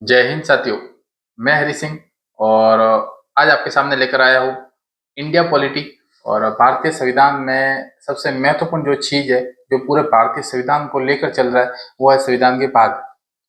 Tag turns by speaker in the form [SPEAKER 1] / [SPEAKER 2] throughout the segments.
[SPEAKER 1] जय हिंद साथियों। मैं हरि सिंह और आज आपके सामने लेकर आया हूँ इंडिया पॉलिटी और भारतीय संविधान में सबसे महत्वपूर्ण जो चीज है, जो पूरे भारतीय संविधान को लेकर चल रहा है, वो है संविधान के भाग।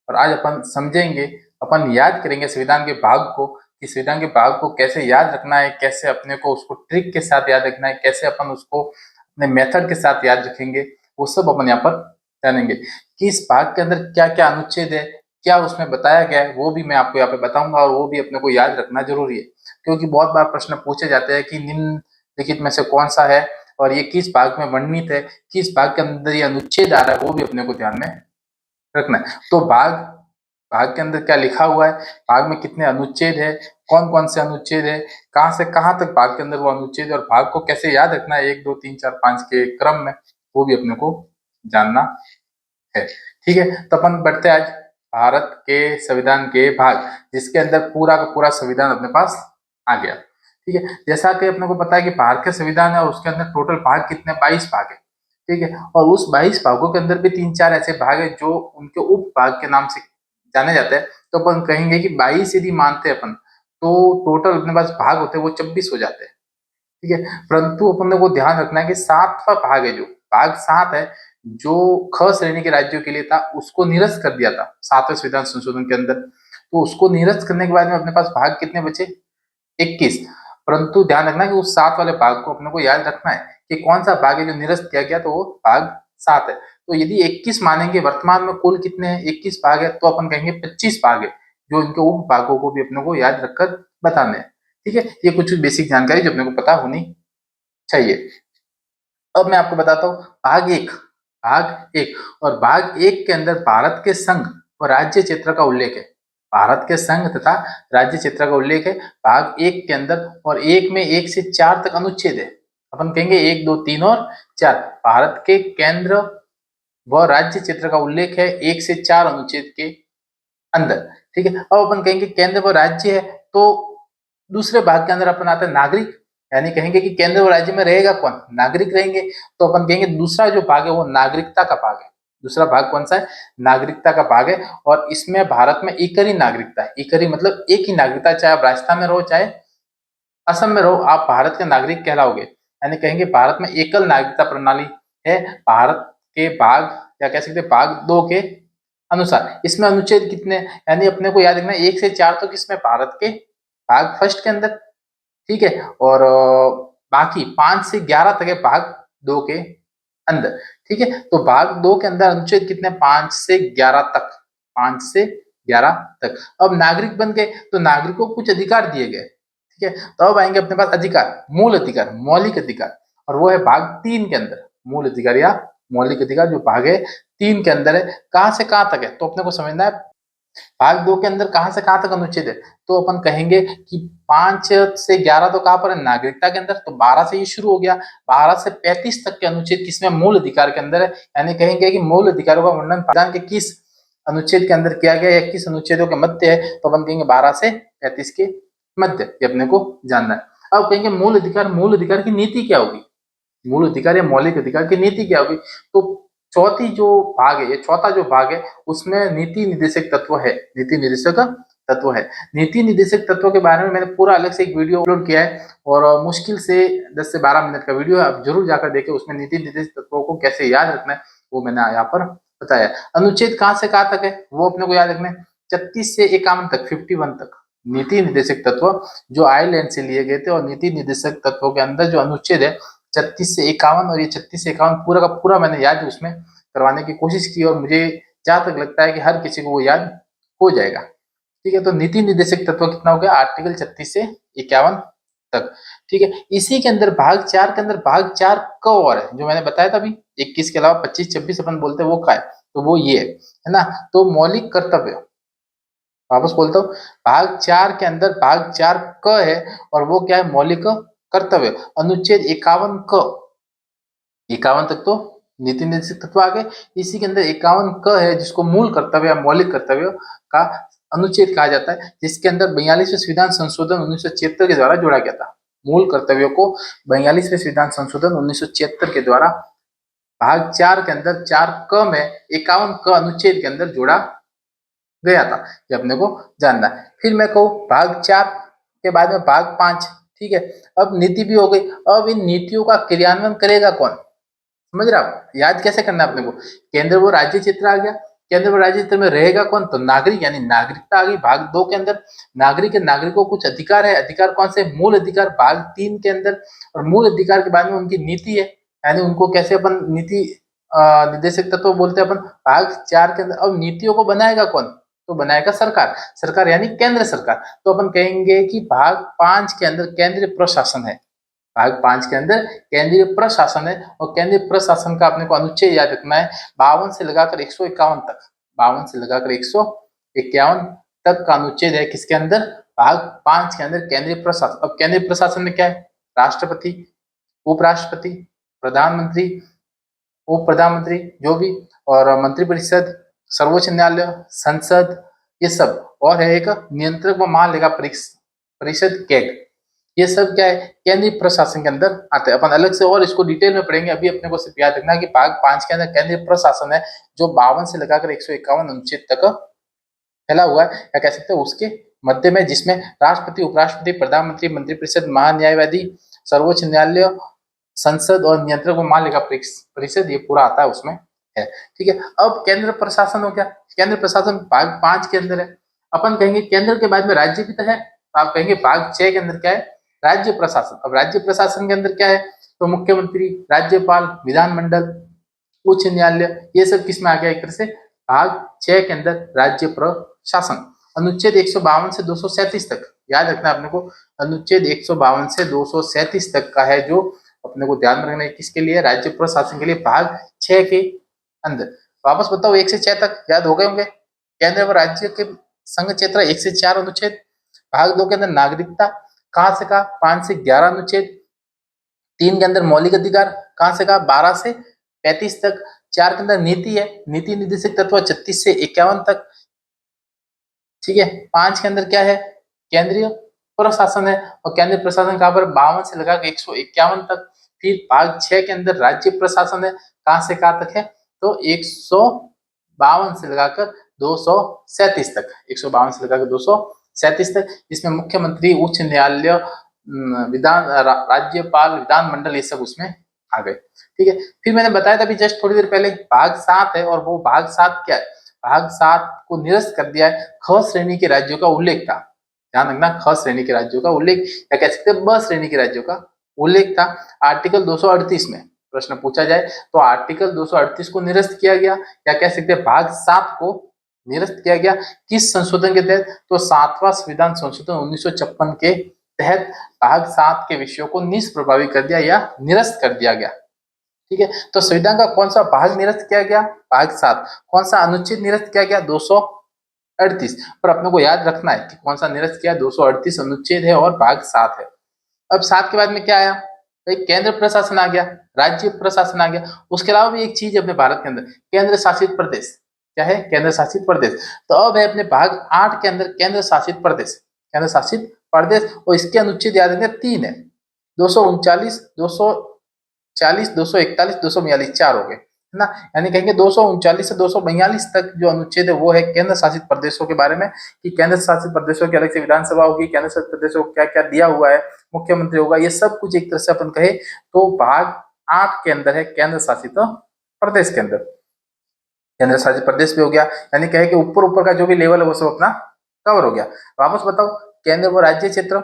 [SPEAKER 1] और आज अपन समझेंगे, अपन याद करेंगे संविधान के भाग को कि संविधान के भाग को कैसे याद रखना है, कैसे अपने को उसको ट्रिक के साथ याद रखना है, कैसे अपन उसको अपने मेथड के साथ याद रखेंगे। वो सब अपन यहाँ पर जानेंगे कि इस भाग के अंदर क्या क्या अनुच्छेद है, क्या उसमें बताया गया है, वो भी मैं आपको यहाँ पे बताऊंगा। और वो भी अपने को याद रखना जरूरी है, क्योंकि बहुत बार प्रश्न पूछे जाते हैं कि निम्नलिखित में से कौन सा है और ये किस भाग में वर्णित है, किस भाग के अंदर ये अनुच्छेद आ रहा है, वो भी अपने को ध्यान में रखना है। तो भाग भाग के अंदर क्या लिखा हुआ है, भाग में कितने अनुच्छेद है, कौन कौन से अनुच्छेद है, कहाँ से कहाँ तक भाग के अंदर वो अनुच्छेद है, और भाग को कैसे याद रखना है 1 2 3 4 5 के क्रम में, वो भी अपने को जानना है। ठीक है, तो अपन बढ़ते हैं आज भारत के संविधान के भाग, जिसके अंदर पूरा का पूरा संविधान अपने पास आ गया। ठीक है, जैसा कि अपने को पता है कि भारत का संविधान है और उसके अंदर टोटल भाग कितने, 22 भाग है। ठीक है, और उस 22 भागों के अंदर भी 3 4 ऐसे भाग है जो उनके उप भाग के नाम से जाने जाते हैं। तो अपन कहेंगे कि 22 यदि मानते हैं अपन, तो टोटल अपने पास भाग होते हैं वो 26 हो जाते हैं। ठीक है, परंतु अपन को ध्यान रखना है कि 7वां भाग है, जो भाग 7 है, जो ख श्रेणी के राज्यों के लिए था, उसको निरस्त कर दिया था 7वें संविधान संशोधन के अंदर। तो उसको निरस्त करने के बाद में अपने पास भाग कितने बचे, 21। परंतु ध्यान रखना कि उस 7 वाले भाग को अपने को याद रखना है कि कौन सा भाग है जो निरस्त किया गया, तो वो भाग 7 है। तो यदि 21 मानेंगे, वर्तमान में कुल कितने हैं, 21 भाग है, तो अपन कहेंगे 25 भाग है, जो इनके उप भागों को भी अपने को याद रखकर बताने हैं। ठीक है, ये कुछ बेसिक जानकारी जो अपने को पता होनी चाहिए। अब मैं आपको बताता हूँ भाग एक। और भाग एक के अंदर भारत के संघ और राज्य क्षेत्र का उल्लेख है। भारत के संघ तथा राज्य क्षेत्र का उल्लेख है भाग एक के अंदर। और एक में 1 से 4 तक अनुच्छेद है। अपन कहेंगे 1 2 3 और 4। भारत के केंद्र व राज्य क्षेत्र का उल्लेख है 1 से 4 अनुच्छेद के अंदर। ठीक है, अब अपन कहेंगे केंद्र व राज्य है, तो दूसरे भाग के अंदर अपन आता है नागरिक। यानी कहेंगे कि केंद्र व राज्य में रहेगा कौन, नागरिक रहेंगे। तो अपन कहेंगे दूसरा जो भाग है वो नागरिकता का भाग है। दूसरा भाग कौन सा है, नागरिकता का भाग है। और इसमें भारत में एकरी नागरिकता है। एकरी मतलब एक ही नागरिकता, चाहे आप राजस्थान में रहो चाहे असम में रहो, आप भारत के नागरिक कहलाओगे। यानी कहेंगे भारत में एकल नागरिकता प्रणाली है। भारत के भाग, या कह सकते भाग 2 के अनुसार इसमें अनुच्छेद कितने, यानी अपने को याद रखना 1 से 4 तो किसमें, भारत के भाग फर्स्ट के अंदर। ठीक है, और बाकी 5 से 11 तक है भाग 2 के अंदर। ठीक है, तो भाग 2 के अंदर अनुच्छेद कितने, 5 से 11 तक। 5 से 11 तक। अब नागरिक बन गए तो नागरिकों को कुछ अधिकार दिए गए। ठीक है, तो अब आएंगे अपने पास अधिकार, मूल अधिकार, मौलिक अधिकार। और वो है भाग 3 के अंदर। मूल अधिकार या मौलिक अधिकार जो भाग है 3 के अंदर है। कहां से कहां तक है, तो अपने को समझना है भाग 2 के अंदर कहां से कहां तक अनुच्छेद है। तो अपन कहेंगे कि 5 से 11 तो कहां पर है, नागरिकता के अंदर। तो 12 से ये शुरू हो गया। 12 से 35 तक के अनुच्छेद किसमें, मूल अधिकार के अंदर है। यानी कहेंगे कि मूल अधिकारों का वर्णन संविधान के किस अनुच्छेद के अंदर किया गया, या किस अनुच्छेदों के मध्य है। तो अपन कहेंगे 12 से 35 के मध्य, ये अपने को जानना है। अब कहेंगे मूल अधिकार की नीति क्या होगी, मूल अधिकार या मौलिक अधिकार की नीति क्या होगी। तो चौथी जो भाग है, ये चौथा जो भाग है, उसमें नीति निर्देशक तत्व है। नीति निर्देशक तत्व है। नीति निर्देशक तत्व के बारे में मैंने पूरा अलग से एक वीडियो अपलोड किया है, और मुश्किल से 10 से 12 मिनट का वीडियो है, आप जरूर जाकर देखें। उसमें नीति निर्देशक तत्वों को कैसे याद रखना है वो मैंने यहाँ पर बताया। अनुच्छेद कहाँ से कहाँ तक है वो अपने को याद रखना है, 36 से 51 तक, 51 तक नीति निर्देशक तत्व जो आयरलैंड से लिए गए थे। और नीति निर्देशक तत्वों के अंदर जो अनुच्छेद है 36 से 51, और ये 36 से 51 पूरा का पूरा मैंने याद उसमें करवाने की कोशिश की, और मुझे जहां तक लगता है कि हर किसी को वो याद हो जाएगा। ठीक है, तो नीति निर्देशक तत्व कितना हो गया, आर्टिकल 36 से 51 तक। ठीक है, इसी के अंदर भाग 4 के अंदर भाग 4 क और है, जो मैंने बताया था अभी। 21 के अलावा 25 26 अपन बोलते हैं, वो का है, तो वो ये है ना। तो मौलिक कर्तव्य, वापस बोलता हूँ, भाग 4 के अंदर भाग 4 क है, और वो क्या है, मौलिक कर्तव्य। अनुच्छेद 51 तक तो नीति निर्देशक तत्व आ गए। इसी के अंदर 51 क है, जिसको मूल कर्तव्य या मौलिक कर्तव्य का अनुच्छेद कहा जाता है, जिसके अंदर 42वें संविधान संशोधन 1976 के द्वारा जोड़ा गया था। मूल कर्तव्यों को 42वें संविधान संशोधन 1976 के द्वारा भाग 4 के अंदर 4 क में 51 क अनुच्छेद के अंदर जोड़ा गया था, ये अपने को जानना है। फिर मैं कहूँ भाग 4 के बाद में भाग 5, ठीक है। अब नीति भी हो गई, अब इन नीतियों का क्रियान्वयन करेगा कौन, समझ रहे आप, याद कैसे करना है अपने को। केंद्र व राज्य क्षेत्र आ गया, केंद्र व राज्य क्षेत्र में रहेगा कौन, तो नागरिक, यानी नागरिकता आ गई भाग 2 के अंदर। नागरिक है, नागरिकों को कुछ अधिकार है, अधिकार कौन से, मूल अधिकार भाग 3 के अंदर। और मूल अधिकार के बाद में उनकी नीति है, यानी उनको कैसे अपन नीति निर्देशक तत्व बोलते हैं अपन भाग 4 के अंदर। अब नीतियों को बनाएगा कौन, तो बनाएगा सरकार, सरकार यानी केंद्र सरकार। तो अपन कहेंगे कि भाग 5 के अंदर केंद्रीय प्रशासन है, भाग 5 के अंदर केंद्रीय प्रशासन है। और केंद्रीय प्रशासन का अपने को अनुच्छेद याद रखना है 52 से लगाकर 151 तक, 52 से लगाकर 151 तक का अनुच्छेद है किसके अंदर, भाग 5 के अंदर केंद्रीय प्रशासन। अब केंद्रीय प्रशासन में क्या है, राष्ट्रपति, उपराष्ट्रपति, प्रधानमंत्री, उप प्रधानमंत्री जो भी, और मंत्रिपरिषद, सर्वोच्च न्यायालय, संसद, ये सब। और है एक नियंत्रक व महालेखा परिषद कैग, ये सब क्या है, केंद्रीय प्रशासन के अंदर आते हैं। अपन अलग से और इसको डिटेल में पढ़ेंगे, अभी अपने को सिर्फ याद रखना है कि भाग 5 के अंदर केंद्रीय प्रशासन है, जो 52 से लगाकर 151 अनुच्छेद तक फैला हुआ है, या कह सकते हैं उसके मध्य में, जिसमें राष्ट्रपति, उपराष्ट्रपति, प्रधानमंत्री, मंत्रिपरिषद, महान्यायवादी, सर्वोच्च न्यायालय, संसद और नियंत्रक व महालेखा परिषद, ये पूरा आता है उसमें है, ठीक है। अब केंद्र प्रशासन हो गया, केंद्र प्रशासन भाग 5 के अंदर है। अपन कहेंगे केंद्र के बाद में राज्य भी तो है, तो आप कहेंगे भाग 6 के अंदर क्या है, राज्य प्रशासन। अब राज्य प्रशासन के अंदर क्या है, तो मुख्यमंत्री, राज्यपाल, विधानमंडल, उच्च न्यायालय, ये सब किस में आ गया एक तरह से, भाग 6 के अंदर राज्य प्रशासन। अनुच्छेद 152 से 237 तक याद रखना अपने को, अनुच्छेद 152 से 237 तक का है, जो अपने को ध्यान रखना है किसके लिए, राज्य प्रशासन के लिए, भाग 6 के अंदर। वापस बताओ 1 से 6 तक याद हो गए होंगे। केंद्र व राज्य के संघ क्षेत्र 1 से 4 अनुच्छेद, भाग 2 के अंदर नागरिकता, कहां से कहा, 5 से 11 अनुच्छेद, 3 के अंदर मौलिक अधिकार, कहां से कहा, 12 से 35 तक, 4 के अंदर नीति है, नीति निर्देशक तत्व 36 से 51 तक, ठीक है। 5 के अंदर क्या है, केंद्रीय प्रशासन है, और केंद्रीय प्रशासन कहां पर, 52 से लगाकर 151 तक। फिर भाग 6 के अंदर राज्य प्रशासन है, कहां से कहां तक है, तो 152 से लगाकर 237 तक, 152 से लगाकर 237 तक, इसमें मुख्यमंत्री, उच्च न्यायालय, राज्यपाल, विधानमंडल, ये सब उसमें आ गए, ठीक है। फिर मैंने बताया था अभी जस्ट थोड़ी देर पहले भाग 7 है, और वो भाग 7 क्या है, भाग 7 को निरस्त कर दिया है, ख श्रेणी के राज्यों का उल्लेख था, ध्यान रखना, ख श्रेणी के राज्यों का उल्लेख, या कह सकते हैं ब श्रेणी के राज्यों का उल्लेख था। आर्टिकल 238 में प्रश्न पूछा जाए तो आर्टिकल 238 को निरस्त किया गया, या कह सकते हैं भाग 7 को निरस्त किया गया, किस संशोधन के तहत, तो 7वां संविधान संशोधन 1956 के तहत भाग 7 के विषयों को निष्प्रभावी कर दिया या निरस्त कर दिया गया, ठीक है। तो संविधान का कौन सा भाग निरस्त किया गया, भाग 7, कौन सा अनुच्छेद निरस्त किया गया, 238, पर अपने को याद रखना है कि कौन सा निरस्त किया, 238 अनुच्छेद है और भाग 7 है। अब 7 के बाद में क्या आया भाई, केंद्र प्रशासन आ गया, राज्य प्रशासन आ गया, उसके अलावा भी एक चीज है अपने भारत के अंदर, केंद्र शासित प्रदेश, क्या है, केंद्र शासित प्रदेश। तो अब है अपने भाग 8 के अंदर केंद्र शासित प्रदेश, केंद्र शासित प्रदेश, और इसके अनुच्छेद याद रखना 3 है, 239, 240, 241, 242, 4 हो गए, है ना। यानी कहेंगे 239 से 242 तक जो अनुच्छेद है वो है केंद्र शासित प्रदेशों के बारे में, कि केंद्र शासित प्रदेशों की अलग से विधानसभा होगी, केंद्र शासित प्रदेशों को क्या क्या दिया हुआ है, मुख्यमंत्री होगा, ये सब कुछ एक तरह से अपन कहे तो भाग 8 के अंदर है, केंद्र शासित प्रदेश के अंदर, केंद्र शासित प्रदेश भी हो गया, यानी कहे कि ऊपर ऊपर का जो भी लेवल है वो सब अपना कवर हो गया। वापस बताओ, केंद्र व राज्य क्षेत्र,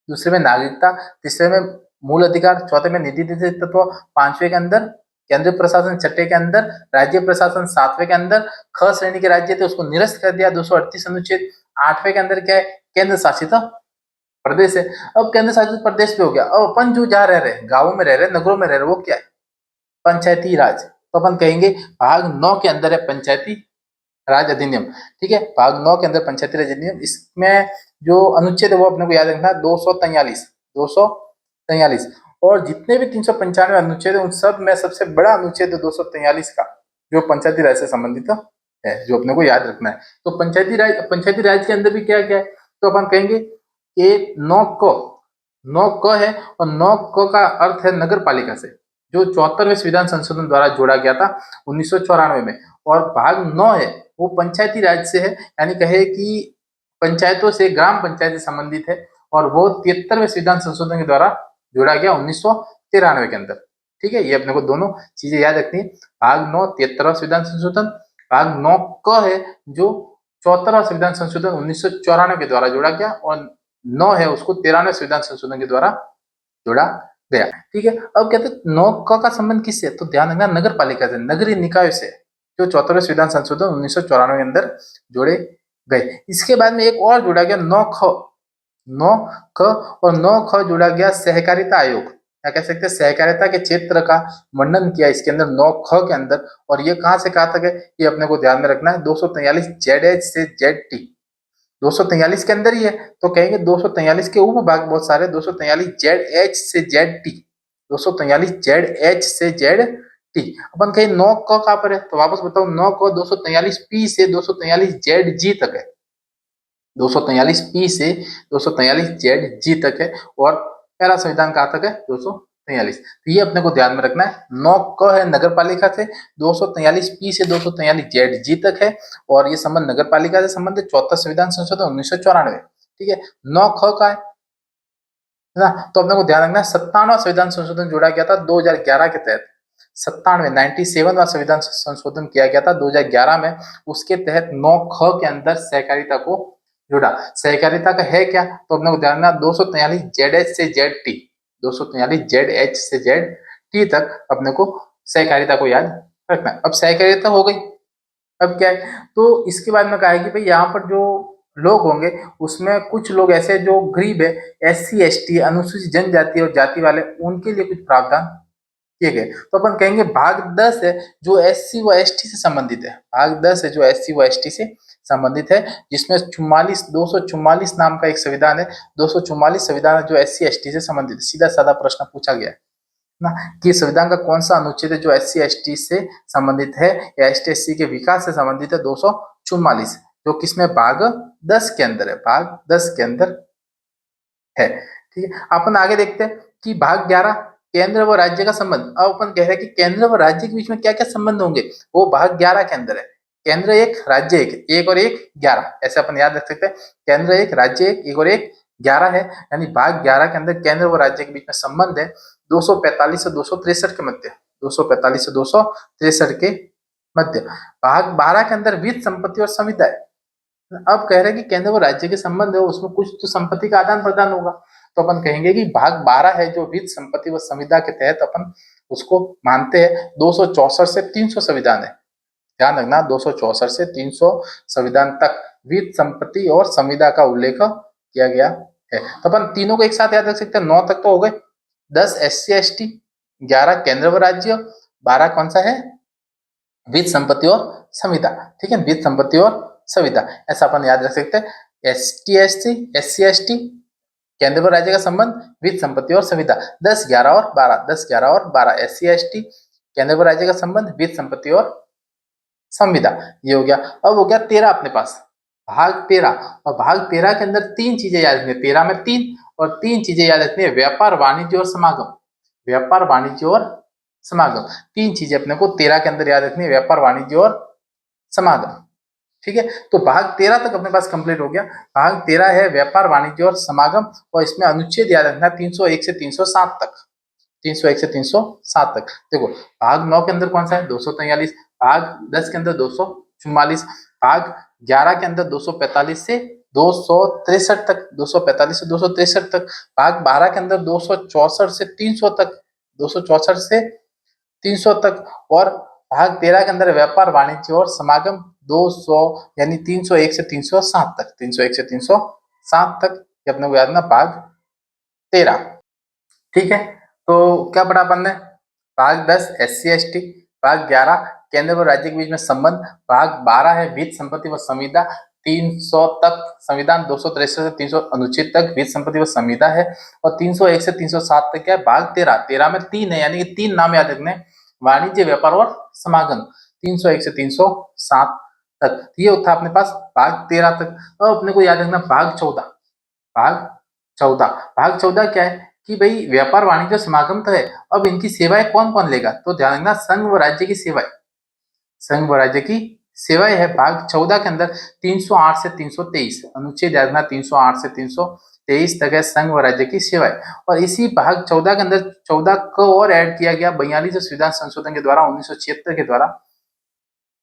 [SPEAKER 1] दूसरे में नागरिकता, तीसरे में मूल अधिकार, चौथे में निधि निर्देशक तत्व, 5वें के अंदर केंद्रीय प्रशासन, छठे के अंदर राज्य प्रशासन, 7वें के अंदर ख श्रेणी के राज्य थे उसको निरस्त कर दिया 238 अनुच्छेद, 8वें के अंदर क्या है, केंद्र शासित प्रदेश है। अब केंद्र शासित प्रदेश पे हो गया, अब अपन जो जहाँ रह रहे हैं, गाँवों में रह रहे हैं, नगरों में रह रहे हैं, वो क्या है, पंचायती राज। तो अपन कहेंगे भाग 9 के अंदर है पंचायती राज अधिनियम, ठीक है, भाग 9 के अंदर पंचायती राज अधिनियम, इसमें जो अनुच्छेद है वो अपने को याद रखना 243, 243, और जितने भी 395 अनुच्छेद है उन सब में सबसे बड़ा अनुच्छेद है 243 का, जो पंचायती राज से संबंधित है, जो अपने को याद रखना है। तो पंचायती राज के अंदर भी क्या क्या है, तो अपन कहेंगे कि 9 क है, और 9 क का अर्थ है नगर पालिका से, जो 74वें संविधान संशोधन द्वारा जोड़ा गया था 1994 में। और भाग 9 है, वो पंचायती राज से है, यानी कहे कि पंचायतों से, ग्राम पंचायत से संबंधित है, और वो 73वें संविधान संशोधन के द्वारा जोड़ा गया 1993 के अंदर। ठीक है, ये अपने को दोनों चीजें याद रखनी है। भाग 9 73वां संविधान संशोधन, भाग 9 क है जो 74वां संविधान संशोधन 1994 के द्वारा जोड़ा गया, और 9 है उसको 13वें संविधान संशोधन के द्वारा जोड़ा गया। ठीक है, अब कहते हैं 9 का संबंध किससे, तो ध्यान रखना नगर पालिका से, नगरीय निकाय से, जो 74वें संविधान संशोधन 1994 के अंदर जोड़े गए। इसके बाद में एक और जोड़ा गया 9 ख और 9 ख जोड़ा गया सहकारिता आयोग, क्या कह सकते हैं, सहकारिता के क्षेत्र का वर्णन किया इसके अंदर 9 ख के अंदर। और ये कहां से कहां तक है, ये अपने को ध्यान में रखना है, 243 ZH से ZT, 243 के अंदर ही है, तो कहेंगे 243 के उपभाग बहुत सारे, 243 ZH से ZT, 243 ZH से ZT। अपन कहीं 9 क कहां पर है, तो वापस बताओ 9 क 243 P से 243 ZG तक है, 243 P से 243 ZG तक है, और पहला संविधान कहां तक है, 243। तो ये अपने को ध्यान में रखना है, 9 क है नगर पालिका से, 243 P से 243 ZG तक है, और ये संबंध नगर पालिका से संबंधित 74 संविधान संशोधन 1994। ठीक है, 9 ख का है ना, तो अपने को ध्यान रखना है 97वां संविधान संशोधन जोड़ा गया था 2011 के तहत, 97वां संविधान संशोधन किया गया था 2011 में, उसके तहत 9 ख के अंदर सहकारिता को जोड़ा। सहकारिता का है क्या, तो अपने को ध्यान रखना 243 ZH से ZT, 243 ZH से ZT तक अपने को सहकारिता को याद रखना है। अब सहकारिता हो गई, अब क्या है, तो इसके बाद में कहा है कि भाई यहाँ पर जो लोग होंगे उसमें कुछ लोग ऐसे जो गरीब है, SC ST अनुसूचित जनजाति और जाति वाले, उनके लिए कुछ प्रावधान किए गए। तो अपन कहेंगे भाग 10 है जो SC व ST से संबंधित है, भाग 10 है जो SC व ST से संबंधित है, जिसमें 244 नाम का एक संविधान है, 244 संविधान है जो SC ST से संबंधित है। सीधा साधा प्रश्न पूछा गया है ना कि संविधान का कौन सा अनुच्छेद है जो SC ST से संबंधित है या ST SC के विकास से संबंधित है, 244, जो किसमें भाग 10 के अंदर है, भाग 10 के अंदर है। ठीक है, अपन आगे देखते हैं कि भाग 11 केंद्र व राज्य का संबंध। अब अपन कह रहे हैं कि केंद्र व राज्य के बीच में क्या क्या संबंध होंगे, वो भाग 11 के अंदर है। केंद्र एक, राज्य एक, एक और एक 11, ऐसे अपन याद रख सकते हैं, केंद्र एक, राज्य एक, एक और एक 11 है, यानी भाग 11 के अंदर केंद्र व राज्य के बीच में संबंध है 245 से 263 के मध्य, 245 से 263 के मध्य। भाग 12 के अंदर वित्त संपत्ति और संविदा है। अब कह रहे हैं कि केंद्र व राज्य के संबंध है, उसमें कुछ तो संपत्ति का आदान प्रदान होगा, तो अपन कहेंगे कि भाग 12 है जो वित्त संपत्ति व संविदा के तहत अपन उसको मानते हैं। 264 से 300 संविधान है, ध्यान रखना 264 से 300 संविधान तक वित्त संपत्ति और संविदा का उल्लेख किया गया है। तो अपन तीनों को एक साथ याद रख सकते हैं, 9 तक तो हो गए, 10 SC ST, 11 केंद्र व राज्य, 12 कौन सा है, वित्त संपत्ति और संविदा। ठीक है, वित्त संपत्ति और संविदा, ऐसा अपन याद रख सकते हैं। ST SC SC ST केंद्र व राज्य का संबंध, वित्त संपत्ति और संविदा, 10 11 और 12, 10 11 और 12 SC ST केंद्र व राज्य का संबंध, वित्त संपत्ति और संविदा, ये हो गया। अब हो गया 13 अपने पास, भाग 13, और भाग 13 के अंदर 3 चीजें याद रखनी है, 13 में 3 और 3 चीजें याद रखनी है, व्यापार वाणिज्य और समागम, व्यापार वाणिज्य और समागम, 3 चीजें अपने को 13 के अंदर याद रखनी है, व्यापार वाणिज्य और समागम। ठीक है, तो भाग 13 तक अपने पास कंप्लीट हो गया। भाग 13 है व्यापार वाणिज्य और समागम, और इसमें अनुच्छेद याद रखना 301 से 307 तक, 301 से 307 तक। देखो भाग 9 के अंदर कौन सा है, 243, भाग 10 के अंदर 244, भाग 11 के अंदर 245 से 263 तक, 245 से 263 तक, भाग 12 के अंदर 264 से 300 तक, 264 से 300 तक, और भाग 13 के अंदर व्यापार वाणिज्य और समागम 200, यानी 301 से 307 तक, 301 से 307 तक, ये अपने को याद ना भाग 13। ठीक है, तो क्या पढ़ा अपन ने, भाग 10 SC ST, भाग 11 केंद्र व राज्य के बीच में संबंध, भाग 12 है वित्त संपत्ति व संविदा, 300 तक संविधान, 263 से 300 अनुच्छेद तक वित्त संपत्ति व संविदा है, और 301 से 307 तक क्या है, भाग 13, 13 में 3 है, यानी कि 3 नाम याद रखने, वाणिज्य व्यापार और समागम, 301 से 307 तक, ये था अपने पास भाग 13 तक। अब अपने को याद रखना भाग 14, भाग 14, भाग 14 क्या है कि भाई व्यापार वाणिज्य समागम तो है, अब इनकी सेवाएं कौन कौन लेगा, तो ध्यान रखना संघ व राज्य की सेवाएं, संघ व राज्य की सेवाएं है भाग 14 के अंदर 308 से 323 अनुच्छेद याद रखना 308 से 323 तक है संघ व राज्य की सेवाएं। और इसी भाग 14 के अंदर 14 को और ऐड किया गया 42 संविधान संशोधन के द्वारा 1976 के द्वारा।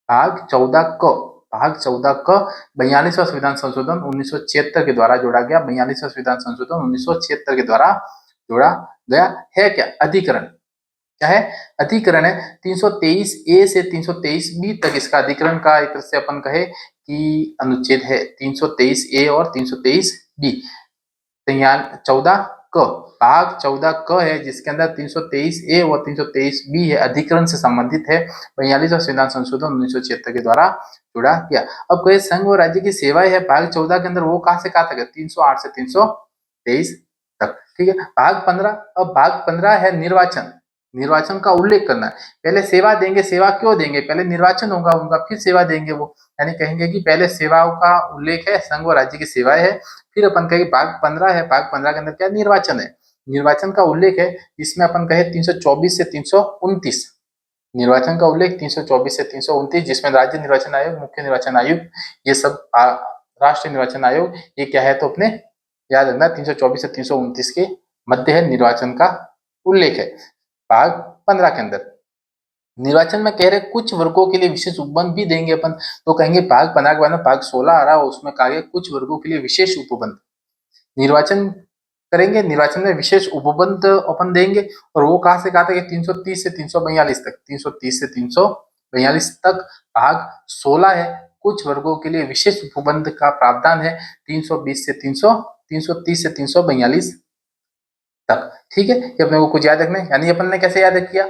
[SPEAKER 1] भाग 14 क 42वां संविधान संशोधन 1976 के द्वारा जोड़ा गया। 42वां संविधान संशोधन 1976 के द्वारा जोड़ा गया है। क्या अधिकरण क्या है? अधिकरण है 323 ए से 323 बी तक इसका अधिकरण का एक तरह से अपन कहे कि अनुच्छेद है 323 ए और 323 बी। 14 क भाग 14 क है जिसके अंदर 323 ए और 323 बी है अधिकरण से संबंधित है। 42वां संविधान संशोधन 1976 के द्वारा जुड़ा गया। अब कहे संघ और राज्य की सेवाएं है भाग 14 के अंदर वो कहां से कहां तक है? 308 से 323 तक। ठीक है। भाग 15, अब भाग 15 है निर्वाचन। निर्वाचन का उल्लेख करना है। पहले सेवा देंगे, सेवा क्यों देंगे? पहले निर्वाचन होगा उनका, फिर सेवा देंगे वो। यानी कहेंगे कि पहले सेवाओं का उल्लेख है, संघ और राज्य की सेवाएं है, फिर अपन कहेंगे भाग 15 है। भाग 15 के अंदर क्या? निर्वाचन है। निर्वाचन का उल्लेख है जिसमें अपन कहे 324 से 329। निर्वाचन का उल्लेख 324 से 329 जिसमें राज्य निर्वाचन आयोग, मुख्य निर्वाचन आयुक्त, ये सब राष्ट्रीय निर्वाचन आयोग, ये क्या है तो अपने याद रखना 324 से 329 के मध्य है निर्वाचन का उल्लेख है। भाग 15 के अंदर निर्वाचन में कह रहे कुछ वर्गों के लिए विशेष उपबंध भी देंगे अपन, तो कहेंगे भाग 15 के बाद में भाग 16 आ रहा है, उसमें कहा गया कुछ वर्गों के लिए विशेष उपबंध निर्वाचन करेंगे। निर्वाचन में विशेष उपबंध अपन देंगे और वो कहां से कहा था कि 330 से 342 तक, 330 से 342 तक। भाग 16 है कुछ वर्गों के लिए विशेष उपबंध का प्रावधान है 320 से 330 से 342 तक। ठीक है, ये अपने को कुछ याद रखना है। यानी अपन ने कैसे याद किया?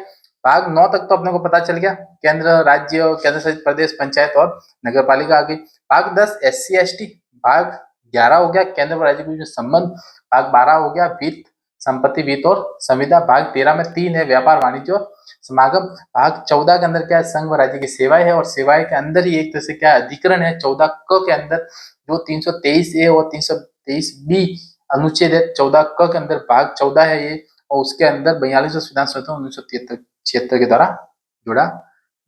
[SPEAKER 1] भाग 9 तक तो अपने को पता चल गया, केंद्र, राज्य, केंद्र शासित प्रदेश, पंचायत और नगर पालिका आ गई। भाग 10 SC ST। भाग 11 हो गया केंद्र व राज्य के बीच संबंध। भाग 12 हो गया वित्त, संपत्ति, वित्त और संविदा। भाग 13 में 3 है व्यापार, वाणिज्य और समागम। भाग 14 के अंदर क्या है? संघ व राज्य की सेवाएं है और सेवाएं के अंदर ही एक तरह से क्या अधिकरण है 14 क के अंदर जो 323 ए और 323 बी अनुच्छेद है 14 क के अंदर। भाग 14 है ये और उसके अंदर 42वां संविधान संशोधन 1976 के द्वारा जोड़ा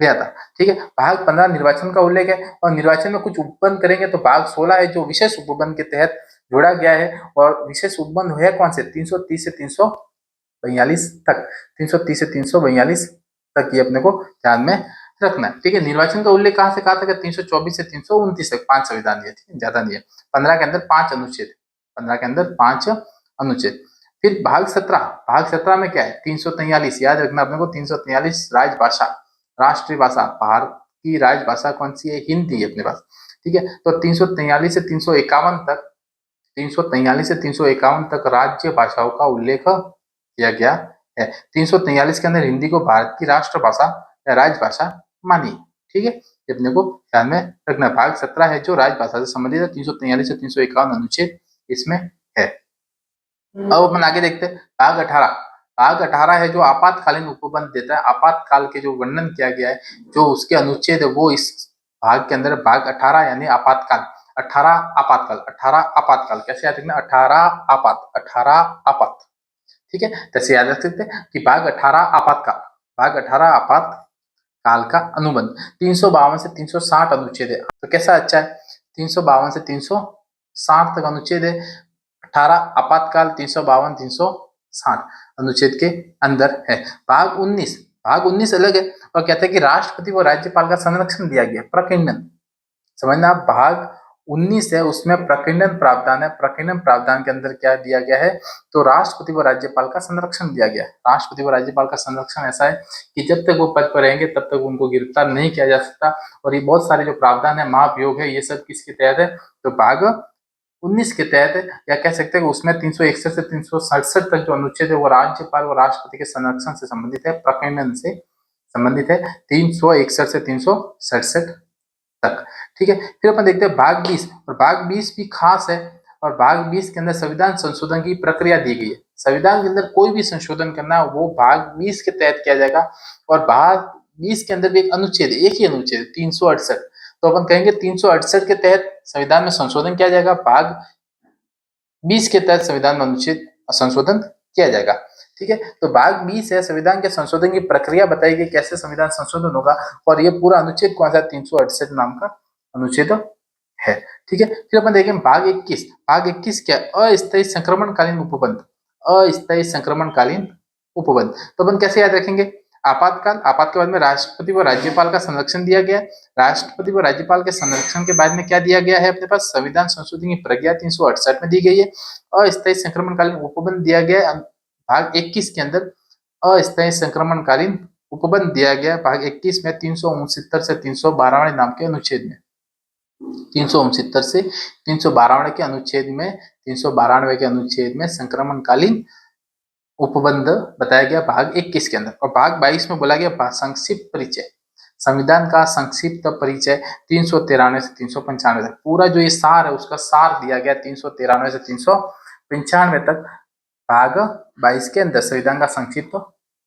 [SPEAKER 1] गया था। ठीक है। भाग 15 निर्वाचन का उल्लेख है और निर्वाचन में कुछ उपबंध करेंगे, तो भाग 16 है जो विशेष उपबंध के तहत जोड़ा गया है और विशेष उपबंध है कौन से? 330 से 342 तक। 330 से 342 तक ये अपने को ध्यान में रखना है। ठीक है। निर्वाचन का उल्लेख कहां से कहा था? 324 से 329 तक 5 संविधान दिए, ठीक है, ज्यादा नहीं है। 15 के अंदर 5 अनुच्छेद, 15 के अंदर 5 अनुच्छेद। फिर भाग 17, भाग 17 में क्या है? 343, याद रखना अपने को 343 राजभाषा, राष्ट्रीय भाषा। भारत की राजभाषा कौन सी है? हिंदी है अपने पास। ठीक है। तो 343 से 351 तक, 343 से 351 तक राज्य भाषाओं का उल्लेख किया गया है। 343 के अंदर हिंदी को भारत की राष्ट्रभाषा या राजभाषा मानी। ठीक है, ये अपने को ध्यान में रखना। भाग 17 है जो राजभाषा से संबंधित है, 343 से 351 अनुच्छेद इसमें है। अब अपन आगे देखते हैं भाग 18। भाग 18 है जो आपातकालीन उपबंध देता है। आपातकाल के जो वर्णन किया गया है, जो उसके अनुच्छेद है वो इस भाग के अंदर भाग 18 यानी आपातकाल। 18 आपातकाल, 18 आपातकाल कैसे याद रखना? 18 आपात। ठीक है, कैसे याद रख सकते हैं कि भाग 18 आपातकाल, भाग 18 आपातकाल का अनुबंध 352 से 360 अनुच्छेद है। तो कैसा अच्छा है? 352 से 360 तक अनुच्छेद है। 18 आपातकाल 352 360 अनुच्छेद के अंदर है। भाग 19, भाग 19 अलग है और कहते हैं कि राष्ट्रपति व राज्यपाल का संरक्षण दिया गया। प्रखंडन समझना, भाग 19 है उसमें प्रखंडन प्रावधान है। प्रखंडन प्रावधान के अंदर क्या दिया गया है? तो राष्ट्रपति व राज्यपाल का संरक्षण दिया गया है। राष्ट्रपति व राज्यपाल का संरक्षण ऐसा है कि जब तक वो पद पर रहेंगे तब तक उनको गिरफ्तार नहीं किया जा सकता। और ये बहुत सारे जो प्रावधान है, महाभियोग है, ये सब किसके तहत है? तो भाग 19 के तहत, या कह सकते हैं कि उसमें 361 से 367 तक जो अनुच्छेद है वो राज्यपाल व राष्ट्रपति के संरक्षण से संबंधित है, प्रखंडन से संबंधित है। 361 से 367 तक। ठीक है। फिर अपन देखते हैं भाग 20, और भाग 20 भी खास है और भाग 20 के अंदर संविधान संशोधन की प्रक्रिया दी गई है। संविधान के अंदर कोई भी संशोधन करना है वो भाग 20 के तहत किया जाएगा। और भाग 20 के अंदर भी एक अनुच्छेद, एक ही अनुच्छेद 368, तो अपन कहेंगे 368 के तहत संविधान में संशोधन किया जाएगा। भाग 20 के तहत संविधान में अनुच्छेद संशोधन किया जाएगा। ठीक है। तो भाग 20 है, संविधान के संशोधन की प्रक्रिया बताई गई, कैसे संविधान संशोधन होगा, और ये पूरा अनुच्छेद कौन सा 368 नाम का अनुच्छेद है। ठीक है। फिर अपन देखें भाग 21। भाग 21 क्या है? अस्थायी संक्रमणकालीन उपबंध। अस्थायी संक्रमणकालीन उपबंध। तो अपन कैसे याद रखेंगे? आपातकाल, आपात के बाद में राष्ट्रपति व राज्यपाल का संरक्षण दिया गया। राष्ट्रपति व राज्यपाल के संरक्षण के बाद में क्या दिया गया है अपने पास? संविधान संशोधन की प्रक्रिया 368 में दी गई है। अस्थायी संक्रमणकालीन उपबंध दिया गया है भाग 21 के अंदर। अस्थायी संक्रमणकालीन उपबंध दिया गया भाग 21 में 369 से 312 नाम के अनुच्छेद में। 369 से 312 के अनुच्छेद में, 392 के अनुच्छेद में संक्रमणकालीन उपबंध बताया गया भाग 21 के अंदर। और भाग 22 में बोला गया संक्षिप्त परिचय, संविधान का संक्षिप्त परिचय 393 से 395 तक। पूरा जो ये सार है उसका सार दिया गया 393 से 395 तक भाग 22 के अंदर, संविधान का संक्षिप्त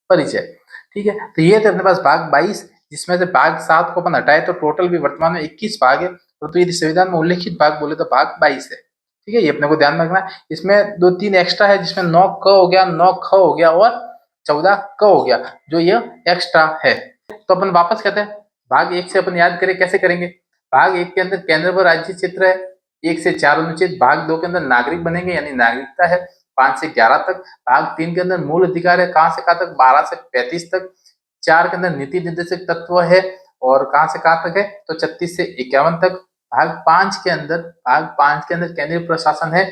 [SPEAKER 1] परिचय। ठीक है। तो ये थे अपने पास भाग 22, जिसमें से भाग 7 को अपन हटाए तो टोटल भी वर्तमान में 21 भाग है। तो यदि संविधान में उल्लेखित भाग बोले तो भाग 22 है। ठीक है, ये अपने को ध्यान रखना है। इसमें 2-3 एक्स्ट्रा है, जिसमें 9 क हो गया, 9 ख हो गया और 14 क हो गया, जो ये एक्स्ट्रा है। तो अपन वापस कहते हैं भाग 1 से अपन याद करें, कैसे करेंगे? भाग 1 के अंदर केंद्र व राज्य क्षेत्र है, 1 से 4 अनुच्छेद। भाग 2 के अंदर नागरिक बनेंगे यानी नागरिकता है, 5 से 11 तक। भाग 3 के अंदर मूल अधिकार है, कहां से कहां तक? 12 से 35 तक। 4 के अंदर नीति निर्देशक तत्व है, और कहां से कहां तक है? तो 36 से 51 तक। भाग 5 के अंदर, भाग 5 के अंदर केंद्रीय प्रशासन है,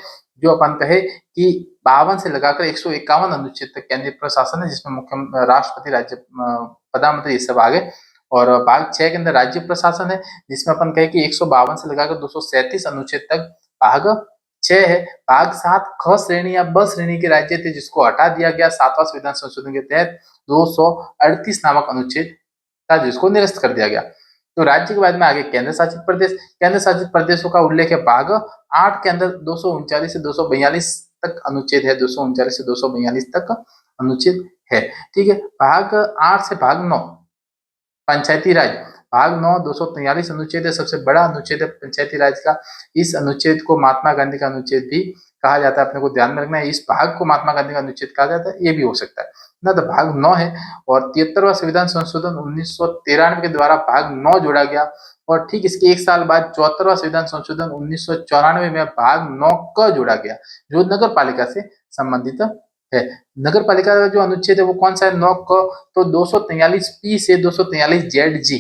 [SPEAKER 1] जो अपन कहे कि 52 से लगाकर 151 अनुच्छेद तक केंद्रीय प्रशासन है, जिसमें मुख्य राष्ट्रपति, राज्य प्रधानमंत्री ये सब आ गए। और भाग 6 के अंदर राज्य प्रशासन है, जिसमें अपन कहे कि 152 से लगाकर 237 अनुच्छेद तक भाग 6 है। भाग 7 ख श्रेणी या ब श्रेणी के राज्य थे, जिसको हटा दिया गया 7वां संविधान संशोधन के तहत 238 नामक अनुच्छेद था, जिसको निरस्त कर दिया गया। तो राज्य के बाद में आगे केंद्र शासित प्रदेश। केंद्र शासित प्रदेशों का उल्लेख है भाग 8 के अंदर 239 से 242 तक अनुच्छेद है, 239 से 242 तक अनुच्छेद है। ठीक है। भाग 8 से भाग 9 पंचायती राज। भाग 9 243 अनुच्छेद है, सबसे बड़ा अनुच्छेद है पंचायती राज का। इस अनुच्छेद को महात्मा गांधी का अनुच्छेद भी कहा जाता है, अपने को ध्यान में रखना है। इस भाग को महात्मा गांधी का अनुच्छेद कहा जाता है, ये भी हो सकता है ना। तो भाग 9 है। और 73वां संविधान संशोधन 1993 के द्वारा भाग 9 जोड़ा गया। और ठीक इसके एक साल बाद 74वां संविधान संशोधन 1994 में भाग 9 क जोड़ा गया, जो नगर पालिका से संबंधित है। नगर पालिका का जो अनुच्छेद है वो कौन सा है? 9 क। तो 243 पी से 243 जेड जी,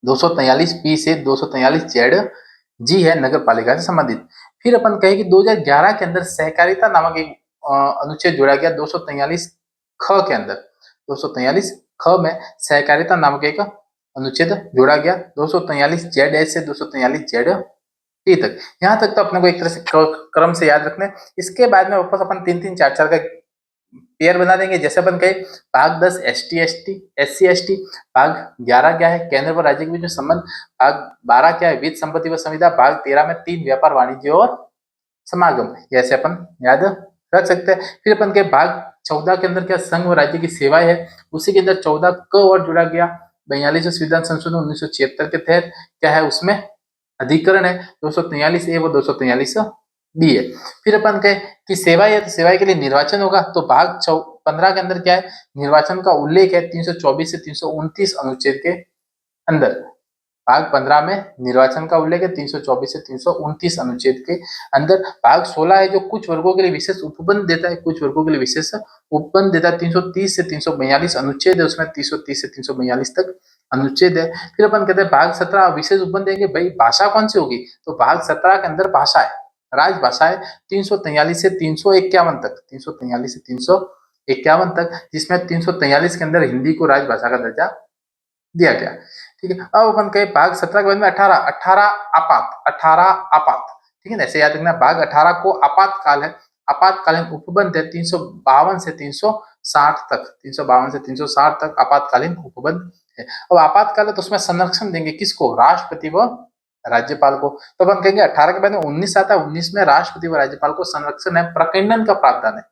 [SPEAKER 1] 243 पी से 243 जेड जी है नगर पालिका से संबंधित। फिर अपन कहे कि 2011 के अंदर सहकारिता नामक एक अनुच्छेद जोड़ा गया 243 ख के अंदर। 243 ख में सहकारिता नामक एक अनुच्छेद जोड़ा गया 243 जेड एस से 243 जेड टी तक। यहाँ तक तो अपने को एक तरह से क्रम से याद रखना है। इसके बाद में वापस अपन 3-3 4-4 का पेयर बना देंगे। जैसे अपन कहे भाग 10 SC ST, भाग 11 क्या है? केंद्र व राज्य के बीच में संबंध। भाग 12 क्या है? वित्त संपत्ति व संविदा। भाग 13 में 3 व्यापार वाणिज्य और समागम। ऐसे अपन याद रख सकते हैं। फिर अपन के भाग 14 के अंदर क्या? संघ व राज्य की सेवाएं है। उसी के अंदर 14 क और जुड़ा गया 42 संविधान संशोधन 1976 के तहत क्या है? उसमें अधिकरण है 243 ए व 243 बी है। फिर अपन कहे कि सेवाएं है, तो सेवाएं के लिए निर्वाचन होगा। तो भाग 15 के अंदर क्या है? निर्वाचन का उल्लेख है 324 से 329 अनुच्छेद के अंदर। भाग 15 में निर्वाचन का उल्लेख है 324 से 329 अनुच्छेद के अंदर। भाग 16 है, जो कुछ वर्गों के लिए विशेष उपबंध देता है, कुछ वर्गों के लिए विशेष उपबंध देता है। 330 से 342 अनुच्छेद है, उसमें 330 से 342 तक अनुच्छेद है। फिर अपन कहते हैं भाग 17 विशेष उपबंध देंगे। भाई भाषा कौन सी होगी? तो भाग 17 के अंदर भाषा है, राजभाषा है 343 से 351 तक, 343 से 351 तक, जिसमें 343 के अंदर हिंदी को राजभाषा का दर्जा दिया गया। ठीक है। अब अपन कहे भाग 17 के बाद में 18 आपात। ठीक है ना, ऐसे याद रखना। भाग 18 को आपातकाल है, आपातकालीन उपबंध है 352 से 360 तक, 352 से 360 तक आपातकालीन उपबंध है। अब आपातकाल है तो उसमें संरक्षण देंगे किसको? राष्ट्रपति व राज्यपाल को। तो अपन कहेंगे 18 के बाद में 19 आता है, 19 में राष्ट्रपति व राज्यपाल को संरक्षण है, प्रखंडन का प्रावधान है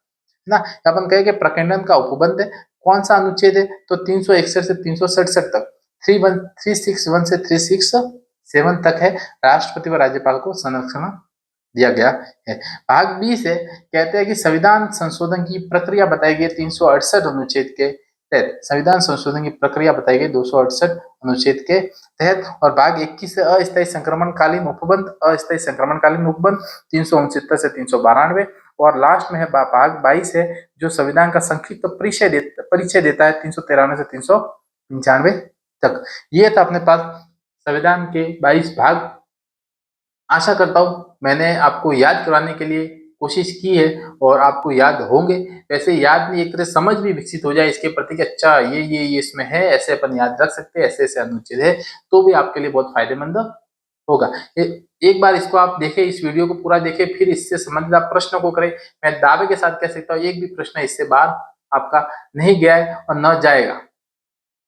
[SPEAKER 1] ना। अपन कहेंगे प्रखंडन का उपबंध है। कौन सा अनुच्छेद है? तो 361 से 367 तक, 361 से 367 तक है, राष्ट्रपति व राज्यपाल को संरक्षण दिया गया है। भाग बी से कहते हैं कि संविधान संशोधन की प्रक्रिया बताई गई 368 अनुच्छेद के तहत। संविधान संशोधन की प्रक्रिया बताई गई 268 अनुच्छेद के तहत। और भाग 21 से अस्थायी संक्रमणकालीन उपबंध, अस्थायी संक्रमणकालीन उपबंध 369 से 392। और लास्ट में है भाग 22 है जो संविधान का संक्षिप्त परिचय देता है 393 से 395 तक। ये था अपने पास संविधान के 22 भाग। आशा करता हूँ मैंने आपको याद करवाने के लिए कोशिश की है और आपको याद होंगे। वैसे याद नहीं, एक तरह समझ भी विकसित हो जाए इसके प्रति कि अच्छा ये इसमें है, ऐसे अपन याद रख सकते हैं, ऐसे ऐसे अनुच्छेद है, तो भी आपके लिए बहुत फायदेमंद होगा। एक बार इसको आप देखें, इस वीडियो को पूरा देखें, फिर इससे संबंधित आप प्रश्नों को करें। मैं दावे के साथ कह सकता हूँ एक भी प्रश्न इससे बाहर आपका नहीं गया है और न जाएगा।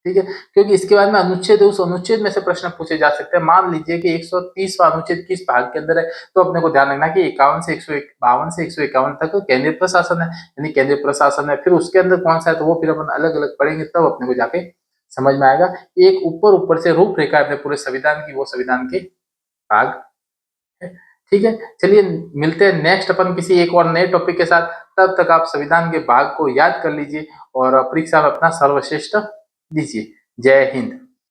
[SPEAKER 1] ठीक है, क्योंकि इसके बाद में अनुच्छेद है, उस अनुच्छेद में से प्रश्न पूछे जा सकते हैं। मान लीजिए कि 130वां अनुच्छेद किस भाग के अंदर है, तो अपने को ध्यान रखना कि 51 से 152 से 151 तक केंद्रीय प्रशासन है, यानी केंद्रीय प्रशासन है। फिर उसके अंदर कौन सा है, तो वो फिर अपन अलग अलग पढ़ेंगे, तब अपने को जाके समझ में आएगा। एक ऊपर से रूपरेखा है अपने पूरे संविधान की, वो संविधान के भाग है। ठीक है, चलिए मिलते हैं नेक्स्ट अपन किसी एक और नए टॉपिक के साथ। तब तक आप संविधान के भाग को याद कर लीजिए और परीक्षा में अपना सर्वश्रेष्ठ दीजिए। जय हिंद।